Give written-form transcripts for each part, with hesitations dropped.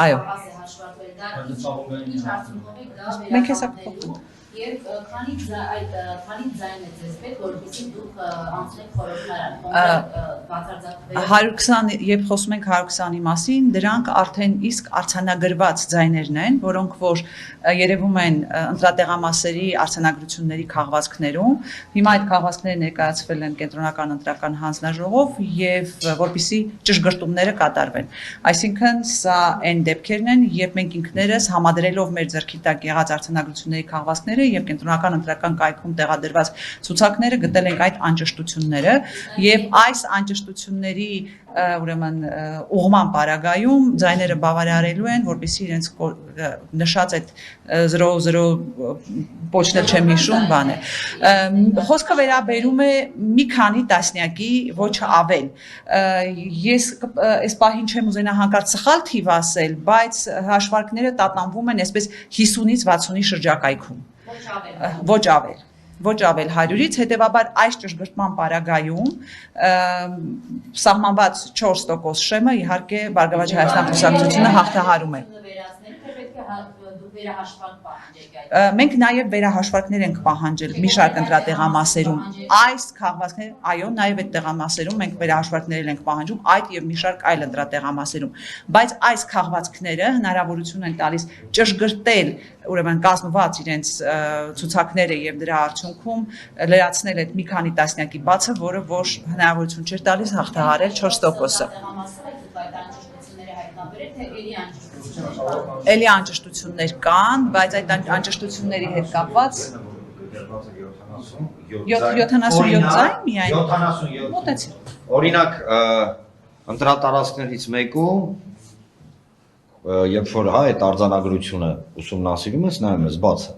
Այո։ Մենք հեսա կփոխենք։ Եվ քանի ձայն է ձեզ պետք, որպեսզի դուք անցնեք խորհրդարան, 120, երբ խոսում ենք 120-ի մասին, դրանք արդեն իսկ արձանագրված ձայներն են, որոնք որ երևում են ընտրատեղամասերի արձանագրությունների քաղվածքներում։ Հիմա այդ քաղվածքները ներկայացվել են կենտրոնական ընտրական հանձնաժողով եւ որպեսզի ճշգրտումները կատարվեն։ Այսինքն սա այն դեպքերն են, երբ մենք ինքներս համադրելով մեր ձեռքի տակ եղած արձանագրությունների քաղվածքները եւ կենտրոնական ընտրական կայքում տեղադրված ցուցակները գտել ենք այդ անճշտությունները եւ այս անճշտությունների ուրեմն ուղղման պարագայում ձայները բավարարելու են, որպեսզի իրենց նշած այդ 00 փոչնել չեմ հիշում բան է։ Խոսքը վերաբերում է մի քանի տասնյակի, ոչ ավել։ Ես այս պահին չեմ ուզենա հանկարծ սխալ թիվ ասել, բայց հաշվարկները տատանվում են այսպես 50-ից 60-ի շրջակայքում։ Ոչ ավել։ Ոչ ավել 100-ից, հետևաբար այս ճշգրտման պարագայում սահմանված 4% շեմը իհարկե Բարգավաճ Հայաստան կուսակցությունը հաղթահարում է։ Մենք նաև վերահաշվարկներ ենք պահանջել մի շարք ընտրատեղամասերում։ Այս քաղվածքները, այո, նաև այդ տեղամասերում մենք վերահաշվարկներ ենք պահանջում, այդ եւ մի շարք այլ ընտրատեղամասերում, բայց այս քաղվածքները հնարավորություն են տալիս ճշգրտել, ուրեմն կազմված իրենց ցուցակները եւ դրա արդյունքում լրացնել այդ մի քանի տասնյակի բացը, որը որ հնարավորություն չէր տալիս հաղթահարել 4%-ը։ Էլի անճշտություններ կան, բայց այդ անճշտությունների հետ կապված 77 ձայն միայն 77 մոտեցի։ Օրինակ ընտրատարածքներից մեկում երբ որ այդ արձանագրությունը ուսումնասիրում ես, նայում ես բացը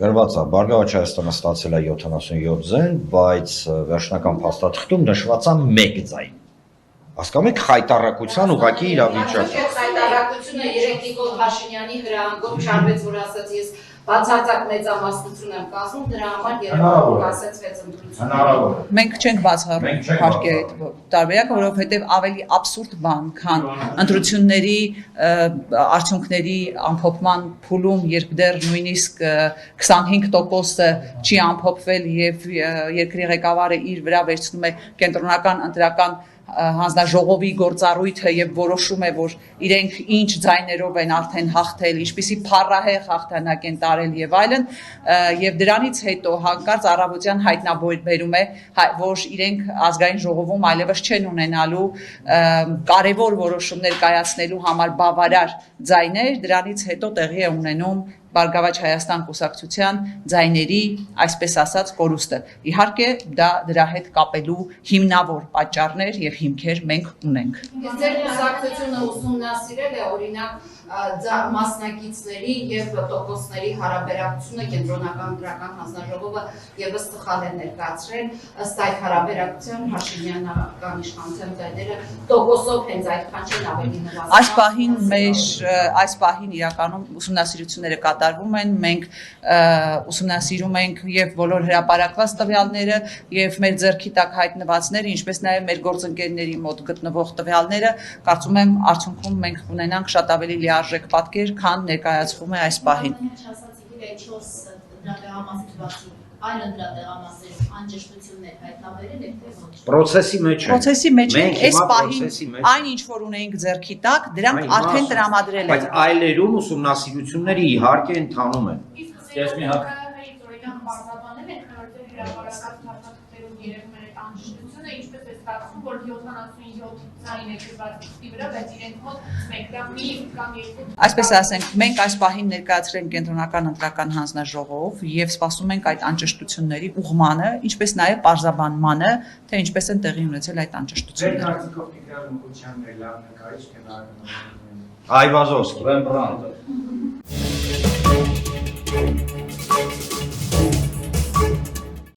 գրված է Բարգավաճ Հայաստանը ստացել է 77 ձայն, բայց վերջնական փաստաթղթում նշված է 1 ձայն։ Հասկանում եք խայտառակության ուղղակի իրավիճակը։ Խայտառակությունը 3 Նիկոլ Փաշինյանի հրահանգով չարվեց, որ ասաց ես բացարձակ մեծամասնություն եմ կազմում, դրա համար երբ ասացվեց ընտրությունը։ Մենք չենք բացահայտի այդ տարբերակը, որովհետև ավելի աբսուրդ բան, քան ընտրությունների արդյունքների ամփոփման փուլում, երբ դեռ նույնիսկ 25%-ը չի ամփոփվել եւ երկրի ղեկավարը իր վրա վերցնում է կենտրոնական ընտրական հանձնաժողովի գործառույթը եւ որոշում է, որ իրենք ինչ ձայներով են արդեն հաղթել, ինչպիսի փառահեղ հաղթանակ են տարել եւ այլն, եւ դրանից հետո հանկարծ առավոտյան հայտնաբերում է, որ իրենք ազգային ժողովում այլևս չեն ունենալու կարևոր որոշումներ կայացնելու համար բավարար ձայներ, դրանից հետո տեղի է ունենում Բարգավաճ Հայաստան կուսակցության ձայների, այսպես ասած, կորուստը։ Իհարկե, դա դրա հետ կապելու հիմնավոր պատճառներ եւ հիմքեր մենք ունենք։ Ձեր կուսակցությունը ուսումնասիրել է օրինակ մասնակիցների եւ տոկոսների հարաբերակցությունը կենտրոնական ընտրական հանձնաժողովը եւս սխալ է ներկայացրել ըստ այդ հարաբերակցության Փաշինյանական իշխանության ձայները տոկոսով հենց այդքան չեն ավելի նվազել։ Այս պահին իրականում ուսումնասիրությունները կատարվում են, մենք ուսումնասիրում ենք եւ բոլոր հրապարակված տվյալները եւ մեր ձեռքի տակ հայտնվածները, ինչպես նաեւ մեր գործընկերների մոտ գտնվող տվյալները, կարծում եմ արդյունքում մենք ունենանք շատ ավելի լիարժեք պատկեր, քան ներկայացվում է այս պահին։ Այլ ընտրատեղամասերում անճշտություններ հայտնաբերել եք թե ոչ։ Պրոցեսի մեջ ենք։ Պրոցեսի մեջ ենք, այս պահին այն ինչ որ ունեինք ձեռքի տակ, դրանք արդեն տրամադրել են։ Բայց այլերում ուսումնասիրությունները իհարկե ընթանում են։ Ես մի հատ ինչպես է ստացվում, որ 77 ձայն է գրված դիպի վրա, բայց իրենք մոտ մեկը մի կամ երկու։ Այսպես ասենք, մենք այս պահին ներկայացրել ենք կենտրոնական ընտրական հանձնաժողով եւ սպասում ենք այդ անճշտությունների ուղղմանը, ինչպես նաեւ պարզաբանմանը, թե ինչպես են տեղի ունեցել այդ անճշտությունները։ Կարծիքով Տիգրան լավ նկարիչ կնահատում։ Այվազովսկի։ Ռեմբրանտը։